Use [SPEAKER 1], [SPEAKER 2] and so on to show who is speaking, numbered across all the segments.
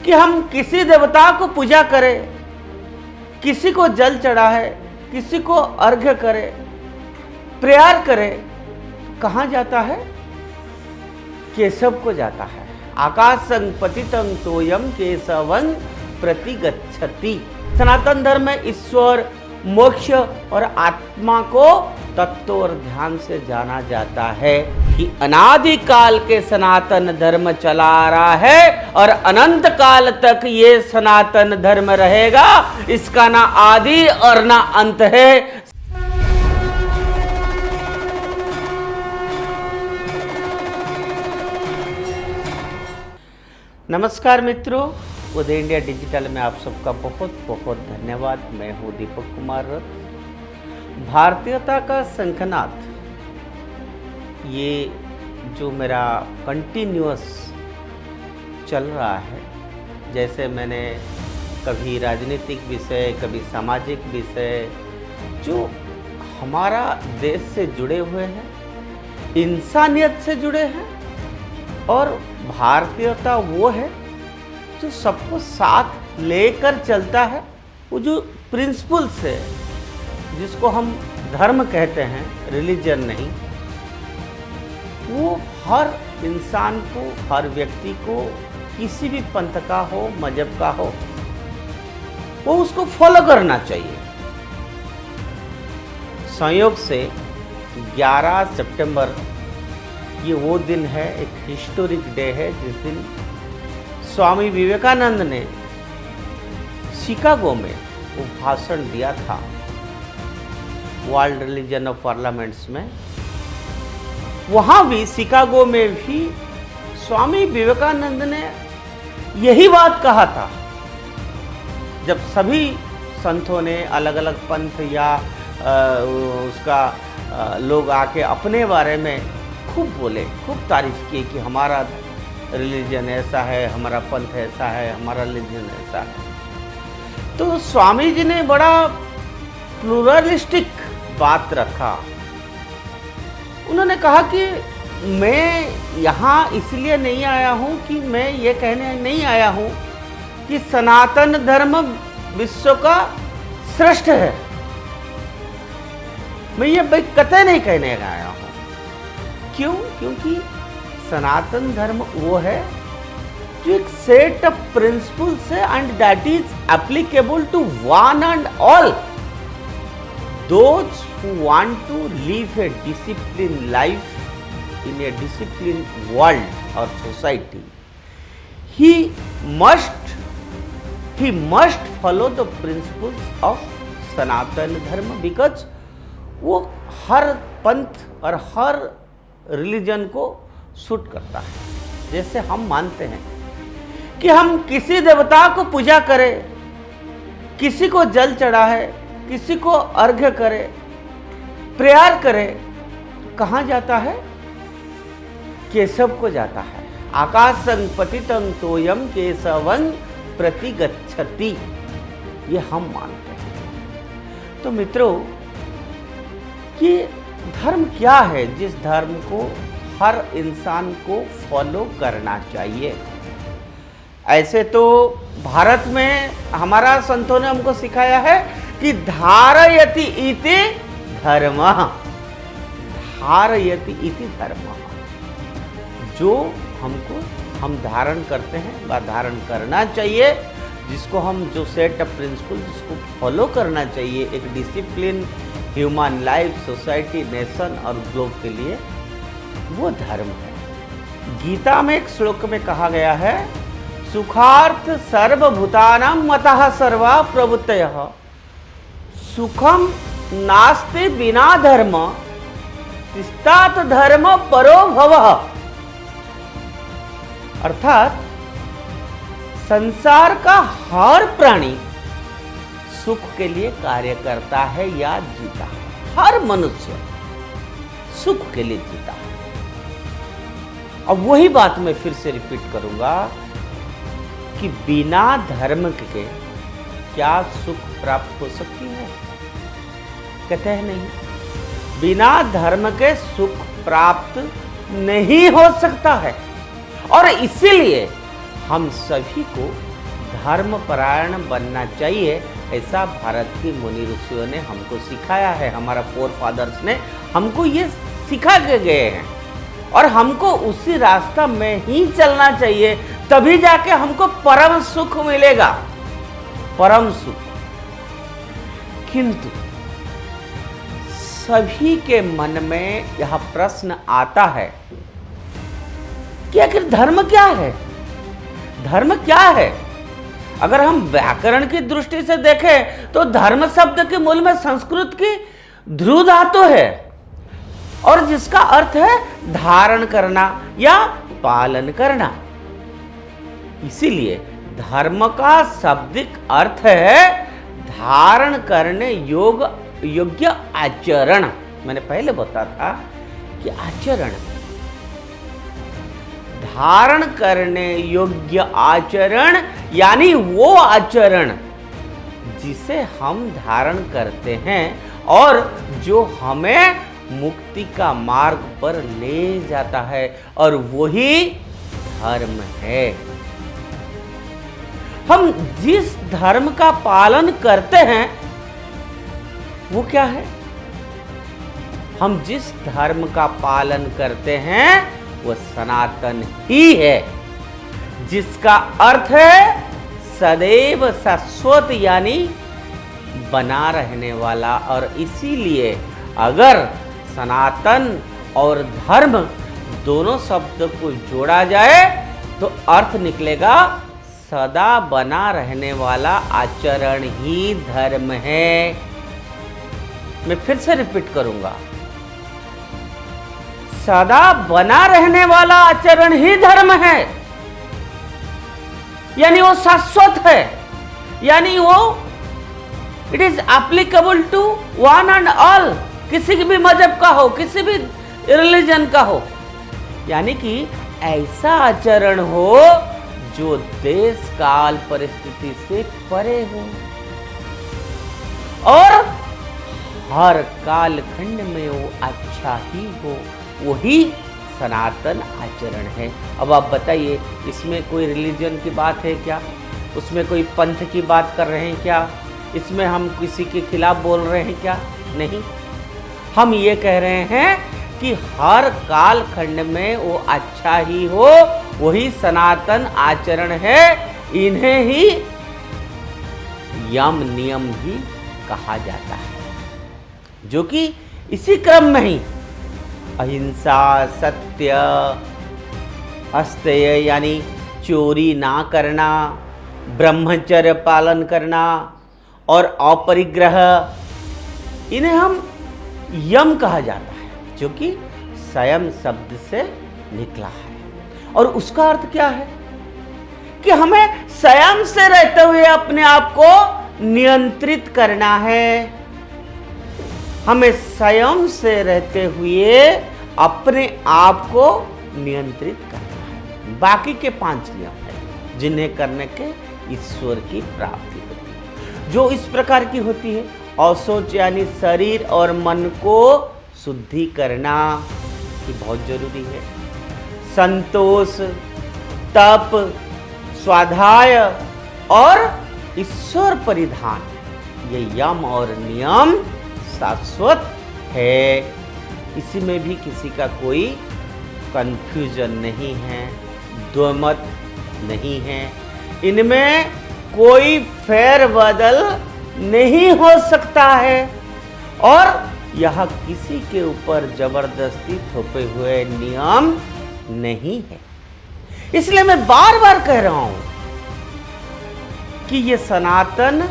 [SPEAKER 1] कि हम किसी देवता को पूजा करें, किसी को जल चढ़ाए, किसी को अर्घ्य करें, प्रेयर करें, कहाँ जाता है? केशव को जाता है। आकाशं पतितं तोयम केशवं प्रतिगच्छति। सनातन धर्म में ईश्वर, मोक्ष और आत्मा को तत्व और ध्यान से जाना जाता है कि अनादि काल के सनातन धर्म चला आ रहा है और अनंत काल तक ये सनातन धर्म रहेगा। इसका ना आदि और ना अंत है। नमस्कार मित्रों, उदय इंडिया डिजिटल में आप सबका बहुत बहुत धन्यवाद। मैं हूं दीपक कुमार रथ। भारतीयता का शंखनाद, ये जो मेरा कंटिन्यूअस चल रहा है, जैसे मैंने कभी राजनीतिक विषय, कभी सामाजिक विषय जो हमारा देश से जुड़े हुए हैं, इंसानियत से जुड़े हैं, और भारतीयता वो है जो सबको साथ लेकर चलता है। वो जो प्रिंसिपल्स है, जिसको हम धर्म कहते हैं, रिलीजन नहीं, वो हर इंसान को, हर व्यक्ति को, किसी भी पंथ का हो, मजहब का हो, वो उसको फॉलो करना चाहिए। संयोग से 11 सितंबर ये वो दिन है, एक हिस्टोरिक डे है, जिस दिन स्वामी विवेकानंद ने शिकागो में वो भाषण दिया था वर्ल्ड रिलीजन ऑफ पार्लियामेंट्स में। वहाँ भी, शिकागो में भी स्वामी विवेकानंद ने यही बात कहा था। जब सभी संतों ने अलग अलग पंथ या लोग आके अपने बारे में खूब बोले, खूब तारीफ की कि हमारा रिलीजन ऐसा है, हमारा पंथ ऐसा है, हमारा रिलीजन ऐसा है, तो स्वामी जी ने बड़ा प्लूरलिस्टिक बात रखा। उन्होंने कहा कि मैं यहाँ इसलिए नहीं आया हूँ कि मैं ये कहने नहीं आया हूँ कि सनातन धर्म विश्व का श्रेष्ठ है। मैं ये कतई नहीं कहने आया हूँ। क्यों? क्योंकि सनातन धर्म वो है जो एक सेट ऑफ प्रिंसिपल्स है, and that is applicable to one and all those who want to live a discipline life in a discipline world और society. He must follow the principles of Sanatan Dharma, because वो हर पंथ और हर religion को suit करता है। जैसे हम मानते हैं कि हम किसी देवता को पूजा करें, किसी को जल चढ़ाए, किसी को अर्घ्य करें, प्रेयर करें, कहाँ जाता है? केशव को जाता है। आकाशं पतितं तोयम केशवं प्रतिगच्छति, ये हम मानते हैं। तो मित्रों, ये धर्म क्या है जिस धर्म को हर इंसान को फॉलो करना चाहिए? ऐसे तो भारत में हमारा संतों ने हमको सिखाया है कि धारयति इति धर्मः, धारयति इति धर्मः, जो हम धारण करते हैं वह धारण करना चाहिए, जिसको हम जो सेट ऑफ प्रिंसिपल जिसको फॉलो करना चाहिए एक discipline human life, society, nation और ग्लोब के लिए, वो धर्म है। गीता में एक श्लोक में कहा गया है, सुखार्थ सर्वभूतानां मतः सर्वा प्रवृत्तयः, सुखम नास्ति बिना धर्म, तिष्ठात् धर्म परो भवः। अर्थात संसार का हर प्राणी सुख के लिए कार्य करता है या जीता है। हर मनुष्य सुख के लिए जीता है। अब वही बात मैं फिर से रिपीट करूंगा कि बिना धर्म के क्या सुख प्राप्त हो सकती है? कहते हैं नहीं। बिना धर्म के सुख प्राप्त नहीं हो सकता है। और इसीलिए हम सभी को धर्मपरायण बनना चाहिए, ऐसा भारत के मुनि ऋषियों ने हमको सिखाया है। हमारा फोर फादर्स ने हमको ये सिखा के गए हैं और हमको उसी रास्ता में ही चलना चाहिए, तभी जाके हमको परम सुख मिलेगा, परम सुख। किंतु सभी के मन में यह प्रश्न आता है कि आखिर धर्म क्या है? धर्म क्या है? अगर हम व्याकरण की दृष्टि से देखें तो धर्म शब्द के मूल में संस्कृत की ध्रुव धातु है और जिसका अर्थ है धारण करना या पालन करना। इसीलिए धर्म का शाब्दिक अर्थ है धारण करने योग्य आचरण। मैंने पहले बताया था कि आचरण, धारण करने योग्य आचरण यानी वो आचरण जिसे हम धारण करते हैं और जो हमें मुक्ति का मार्ग पर ले जाता है, और वही धर्म है। हम जिस धर्म का पालन करते हैं वो क्या है? हम जिस धर्म का पालन करते हैं वो सनातन ही है, जिसका अर्थ है सदैव शाश्वत यानी बना रहने वाला। और इसीलिए अगर सनातन और धर्म दोनों शब्द को जोड़ा जाए तो अर्थ निकलेगा सदा बना रहने वाला आचरण ही धर्म है। मैं फिर से रिपीट करूंगा, सदा बना रहने वाला आचरण ही धर्म है, यानी वो शाश्वत है, यानी वो it is applicable to one and all, किसी भी मजहब का हो, किसी भी रिलीजन का हो। यानी कि ऐसा आचरण हो जो देश काल परिस्थिति से परे हो और हर कालखंड में वो अच्छा ही हो, वही सनातन आचरण है। अब आप बताइए, इसमें कोई रिलीजन की बात है क्या? उसमें कोई पंथ की बात कर रहे हैं क्या? इसमें हम किसी के खिलाफ बोल रहे हैं क्या? नहीं, हम ये कह रहे हैं कि हर काल खंड में वो अच्छा ही हो, वही सनातन आचरण है। इन्हें ही यम नियम भी कहा जाता है, जो कि इसी क्रम में ही अहिंसा, सत्य, अस्तेय यानी चोरी ना करना, ब्रह्मचर्य पालन करना और अपरिग्रह, इन्हें हम यम कहा जाता है, जो कि संयम शब्द से निकला है। और उसका अर्थ क्या है कि हमें संयम से रहते हुए अपने आप को नियंत्रित करना है। हमें संयम से रहते हुए अपने आप को नियंत्रित करना है। बाकी के 5 नियम है जिन्हें करने के ईश्वर की प्राप्ति होती है, जो इस प्रकार की होती है। औशौच यानी शरीर और मन को शुद्धि करना, ये बहुत जरूरी है। संतोष, तप, स्वाध्याय और ईश्वर परिधान, ये यम और नियम शाश्वत है। इसी में भी किसी का कोई कंफ्यूजन नहीं है, द्वमत नहीं है, इनमें कोई फेरबदल नहीं हो सकता है और यह किसी के ऊपर जबरदस्ती थोपे हुए नियम नहीं है। इसलिए मैं बार बार कह रहा हूं कि ये सनातन,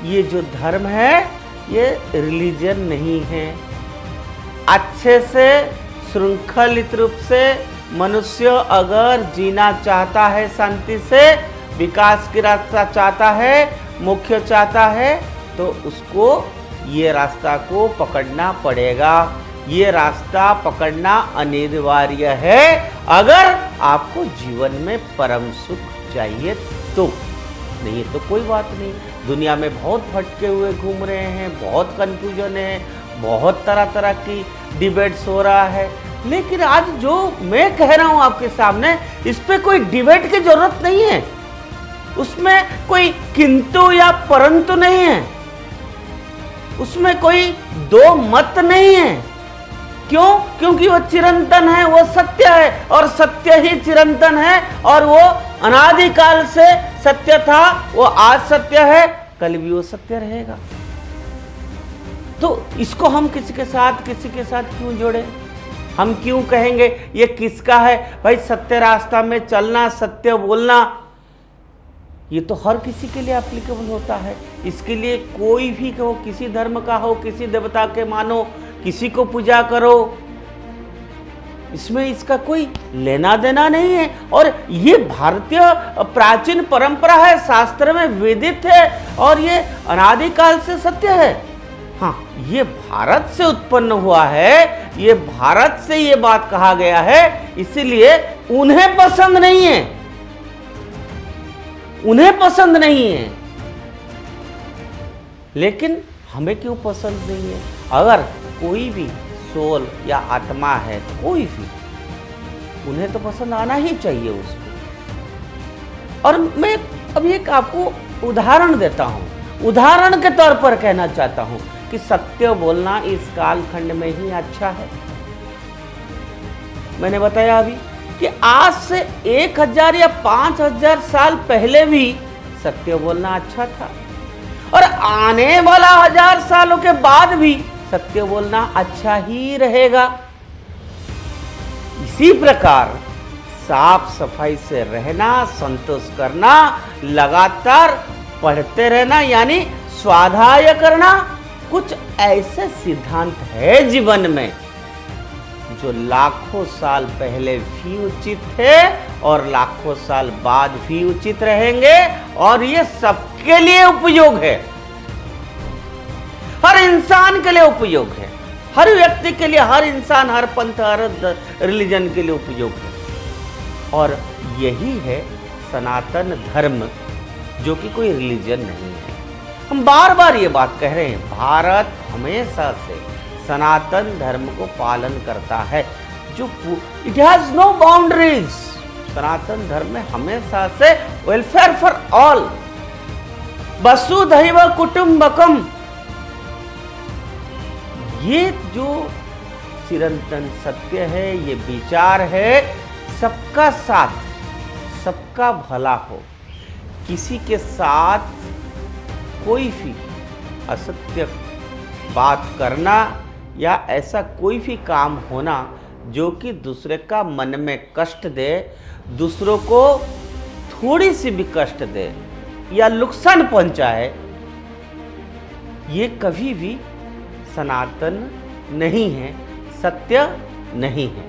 [SPEAKER 1] ये जो धर्म है, ये रिलीजन नहीं है। अच्छे से श्रृंखलित रूप से मनुष्य अगर जीना चाहता है, शांति से विकास की रास्ता चाहता है, मुख्य चाहता है, तो उसको ये रास्ता को पकड़ना पड़ेगा। ये रास्ता पकड़ना अनिवार्य है अगर आपको जीवन में परम सुख चाहिए तो। नहीं तो कोई बात नहीं। दुनिया में बहुत भटके हुए घूम रहे हैं, बहुत कंफ्यूजन है, बहुत तरह तरह की डिबेट्स हो रहा है, लेकिन आज जो मैं कह रहा हूं आपके सामने, इस पे कोई डिबेट की जरूरत नहीं है। उसमें कोई किंतु या परंतु नहीं है, उसमें कोई दो मत नहीं है। क्यों? क्योंकि वो चिरंतन है, वो सत्य है, और सत्य ही चिरंतन है, और वो अनादिकाल से सत्य था, वो आज सत्य है, कल भी वो सत्य रहेगा। तो इसको हम किसी के साथ क्यों जोड़े? हम क्यों कहेंगे ये किसका है? भाई सत्य रास्ता में चलना, सत्य बोलना, ये तो हर किसी के लिए एप्लीकेबल होता है। इसके लिए कोई भी हो, किसी धर्म का हो, किसी देवता के मानो, किसी को पूजा करो, इसमें इसका कोई लेना देना नहीं है। और ये भारतीय प्राचीन परंपरा है, शास्त्र में वेदित है, और ये अनादिकाल से सत्य है। हाँ, ये भारत से उत्पन्न हुआ है, ये भारत से ये बात कहा गया है, इसीलिए उन्हें पसंद नहीं है, उन्हें पसंद नहीं है। लेकिन हमें क्यों पसंद नहीं है? अगर कोई भी सोल या आत्मा है, कोई भी, उन्हें तो पसंद आना ही चाहिए उसको। और मैं अभी एक आपको उदाहरण देता हूं, उदाहरण के तौर पर कहना चाहता हूं कि सत्य बोलना इस कालखंड में ही अच्छा है। मैंने बताया अभी कि आज से 1000 या 5000 साल पहले भी सत्य बोलना अच्छा था, और आने वाला 1000 सालों के बाद भी सत्य बोलना अच्छा ही रहेगा। इसी प्रकार साफ सफाई से रहना, संतोष करना, लगातार पढ़ते रहना, यानी स्वाध्याय करना, कुछ ऐसे सिद्धांत है जीवन में जो लाखों साल पहले भी उचित थे और लाखों साल बाद भी उचित रहेंगे, और ये सबके लिए उपयोग है, हर इंसान के लिए उपयोग है, हर व्यक्ति के लिए, हर इंसान, हर पंथ, हर रिलीजन के लिए उपयोग है। और यही है सनातन धर्म, जो कि कोई रिलीजन नहीं है। हम बार बार ये बात कह रहे हैं, भारत हमेशा से सनातन धर्म को पालन करता है, जो इट हैज नो बाउंड्रीज। सनातन धर्म में हमेशा से वेलफेयर फॉर ऑल, वसुधैव कुटुंबकम, ये जो चिरंतन सत्य है, ये विचार है, सबका साथ, सबका भला हो, किसी के साथ कोई भी असत्य बात करना या ऐसा कोई भी काम होना जो कि दूसरे का मन में कष्ट दे, दूसरों को थोड़ी सी भी कष्ट दे या नुकसान पहुंचाए, ये कभी भी सनातन नहीं है, सत्य नहीं है।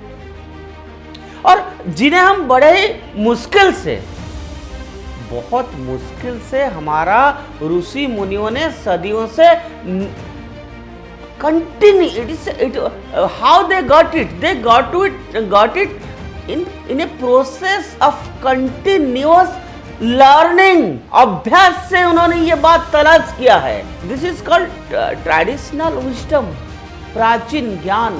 [SPEAKER 1] और जिन्हें हम बड़े ही मुश्किल से, बहुत मुश्किल से, हमारा ऋषि मुनियों ने सदियों से continue, how they got it, they got it in a process of continuous learning, अभ्यास से उन्होंने ये बात तलाश किया है। This is called traditional wisdom, प्राचीन ज्ञान।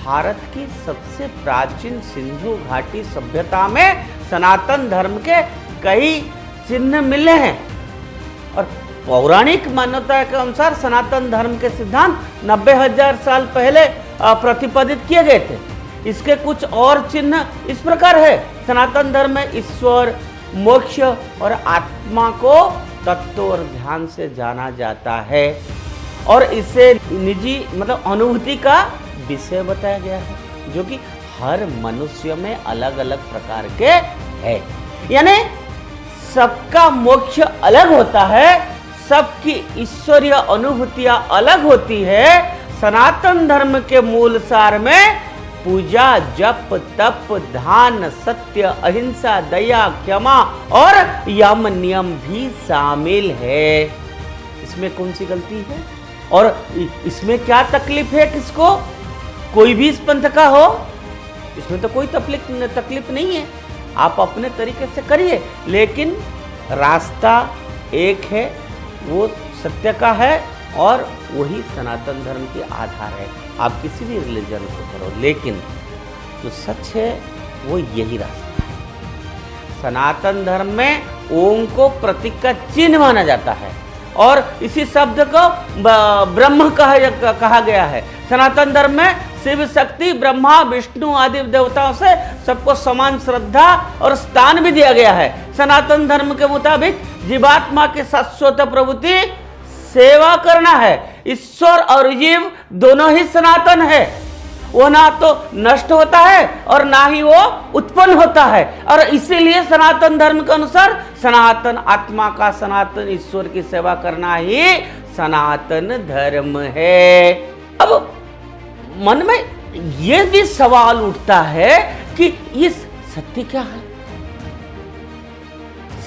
[SPEAKER 1] भारत की सबसे प्राचीन सिंधु घाटी सभ्यता में सनातन धर्म के कई चिन्ह मिले हैं, और पौराणिक मान्यता के अनुसार सनातन धर्म के सिद्धांत 90,000 साल पहले प्रतिपादित किए गए थे। इसके कुछ और चिन्ह इस प्रकार है। सनातन धर्म में ईश्वर, मोक्ष और आत्मा को तत्व और ध्यान से जाना जाता है, और इसे निजी मतलब अनुभूति का विषय बताया गया है, जो कि हर मनुष्य में अलग अलग प्रकार के है। यानी सबका मोक्ष अलग होता है, सबकी ईश्वरीय अनुभूतियां अलग होती है। सनातन धर्म के मूल सार में पूजा, जप, तप, ध्यान, सत्य, अहिंसा, दया, क्षमा और यम नियम भी शामिल है। इसमें कौन सी गलती है और इसमें क्या तकलीफ है? किसको? कोई भी इस पंथ का हो, इसमें तो कोई तकलीफ नहीं है। आप अपने तरीके से करिए, लेकिन रास्ता एक है, वो सत्य का है और वही सनातन धर्म के आधार है। आप किसी भी रिलीजन को करो, लेकिन जो सच है वो यही रास्ता है। सनातन धर्म में ओम को प्रतीक का चिन्ह माना जाता है और इसी शब्द को ब्रह्म कहा गया है। सनातन धर्म में शिव शक्ति ब्रह्मा विष्णु आदि देवताओं से सबको समान श्रद्धा और स्थान भी दिया गया है। सनातन धर्म के मुताबिक जीवात्मा की शाश्वत प्रवृत्ति सेवा करना है। ईश्वर और जीव दोनों ही सनातन है, वो ना तो नष्ट होता है और ना ही वो उत्पन्न होता है। और इसीलिए सनातन धर्म के अनुसार सनातन आत्मा का, सनातन ईश्वर की सेवा करना ही सनातन धर्म है। अब मन में ये भी सवाल उठता है कि ये सत्य क्या है,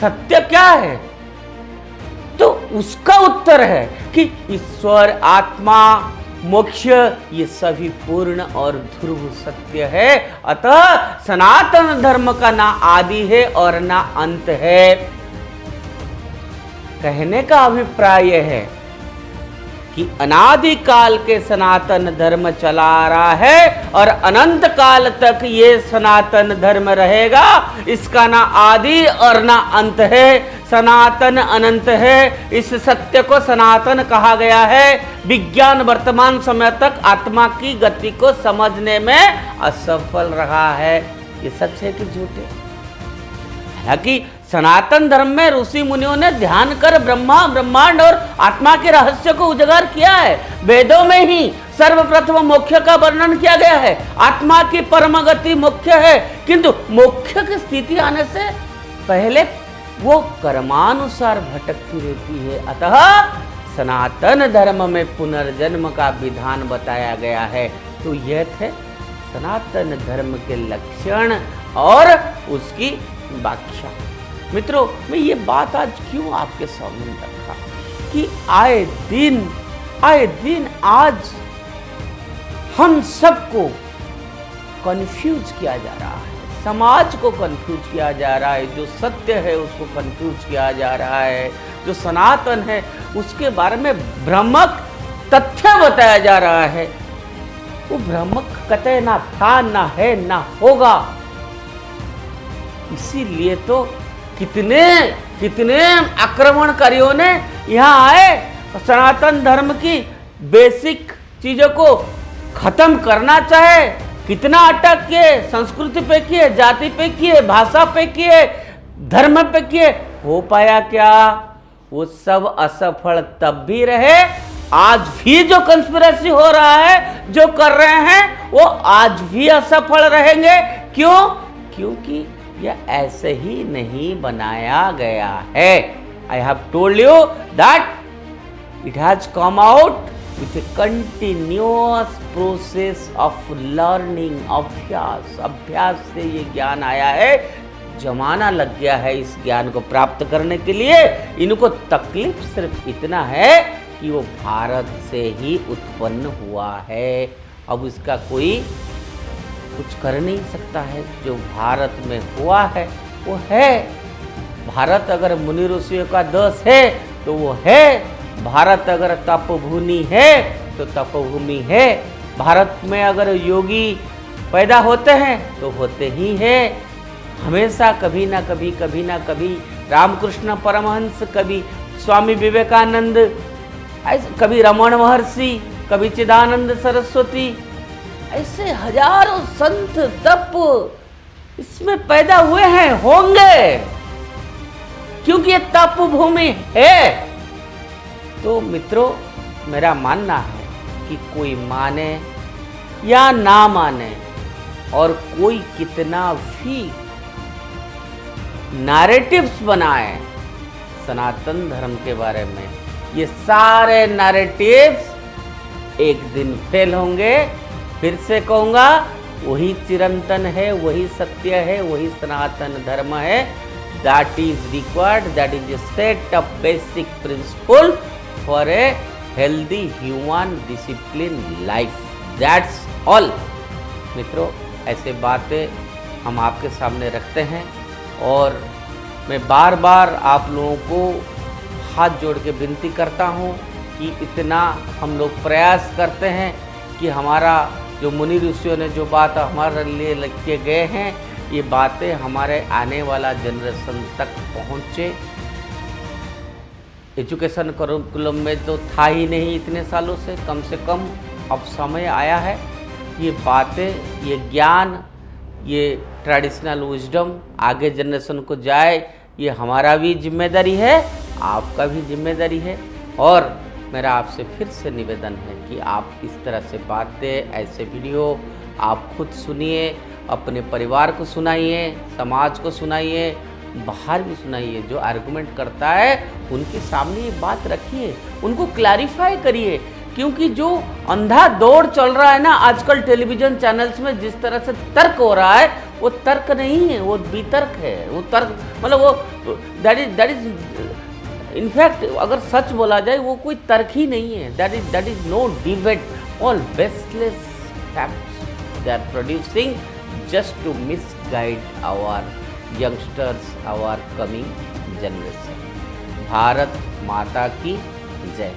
[SPEAKER 1] सत्य क्या है? तो उसका उत्तर है कि ईश्वर, आत्मा, मोक्ष ये सभी पूर्ण और ध्रुव सत्य है। अतः सनातन धर्म का ना आदि है और ना अंत है। कहने का अभिप्राय यह है कि अनादि काल के सनातन धर्म चला आ रहा है और अनंत काल तक ये सनातन धर्म रहेगा। इसका ना आदि और ना अंत है, सनातन अनंत है। इस सत्य को सनातन कहा गया है। विज्ञान वर्तमान समय तक आत्मा की गति को समझने में असफल रहा है। ये सच है कि झूठ है? हालांकि सनातन धर्म में ऋषि मुनियों ने ध्यान कर ब्रह्मा, ब्रह्मांड और आत्मा के रहस्य को उजागर किया है। वेदों में ही सर्वप्रथम मोक्ष का वर्णन किया गया है। आत्मा की परम गति मोक्ष है, किंतु मोक्ष की स्थिति आने से पहले वो कर्मानुसार भटकती रहती है। अतः सनातन धर्म में पुनर्जन्म का विधान बताया गया है। तो यह थे सनातन धर्म के लक्षण और उसकी व्याख्या। मित्रों, मैं ये बात आज क्यों आपके सामने रखा कि आए दिन आज हम सबको कंफ्यूज किया जा रहा है, समाज को कंफ्यूज किया जा रहा है। जो सत्य है उसको कंफ्यूज किया जा रहा है, जो सनातन है उसके बारे में भ्रामक तथ्य बताया जा रहा है। वो भ्रामक कतई ना था, ना है, ना होगा। इसीलिए तो कितने आक्रमणकारियों ने यहाँ आए सनातन धर्म की बेसिक चीजों को खत्म करना चाहे। कितना अटैक किए, संस्कृति पे किए, जाति पे किए, भाषा पे किए, धर्म पे किए, हो पाया क्या? वो सब असफल तब भी रहे। आज भी जो कंस्पिरेसी हो रहा है, जो कर रहे हैं, वो आज भी असफल रहेंगे। क्यों? क्योंकि यह ऐसे ही नहीं बनाया गया है। I have told you that it has come out with A continuous process of learning. अभ्यास से ये ज्ञान आया है। जमाना लग गया है इस ज्ञान को प्राप्त करने के लिए। इनको तकलीफ सिर्फ इतना है कि वो भारत से ही उत्पन्न हुआ है। अब इसका कोई कुछ कर नहीं सकता है। जो भारत में हुआ है वो है। भारत अगर मुनि ऋषियों का देश है तो वो है। भारत अगर तपभूमि है तो तपभूमि है। भारत में अगर योगी पैदा होते हैं तो होते ही हैं। हमेशा कभी ना कभी रामकृष्ण परमहंस, कभी स्वामी विवेकानंद, कभी रमण महर्षि, कभी चिदानंद सरस्वती, ऐसे हजारों संत तप इसमें पैदा हुए हैं, होंगे, क्योंकि ये तप भूमि है। तो मित्रों, मेरा मानना है कि कोई माने या ना माने और कोई कितना भी नैरेटिव्स बनाए सनातन धर्म के बारे में, ये सारे नैरेटिव्स एक दिन फेल होंगे। फिर से कहूँगा, वही चिरंतन है, वही सत्य है, वही सनातन धर्म है। That is required, that is a set of basic principle for a healthy human discipline life. That's all. मित्रों, ऐसे बातें हम आपके सामने रखते हैं और मैं बार बार आप लोगों को हाथ जोड़ के विनती करता हूँ कि इतना हम लोग प्रयास करते हैं कि हमारा जो मुनि ऋषियों ने जो बात हमारे लिए लिख के गए हैं, ये बातें हमारे आने वाला जनरेशन तक पहुँचे। एजुकेशन करिकुलम में तो था ही नहीं इतने सालों से कम अब समय आया है ये बातें, ये ज्ञान, ये ट्रेडिशनल विजडम आगे जनरेशन को जाए। ये हमारा भी जिम्मेदारी है, आपका भी जिम्मेदारी है। और मेरा आपसे फिर से निवेदन है कि आप इस तरह से बातें, ऐसे वीडियो आप खुद सुनिए, अपने परिवार को सुनाइए, समाज को सुनाइए, बाहर भी सुनाइए। जो आर्गुमेंट करता है उनके सामने ये बात रखिए, उनको क्लैरिफाई करिए। क्योंकि जो अंधा दौड़ चल रहा है ना आजकल टेलीविजन चैनल्स में, जिस तरह से तर्क हो रहा है वो तर्क नहीं है, वो वितर्क है। वो तर्क मतलब वो दैट इज इनफैक्ट अगर सच बोला जाए वो कोई तर्क ही नहीं है। That is no debate, all baseless facts they are producing just to misguide our youngsters, our coming generation. Bharat Mata की जय।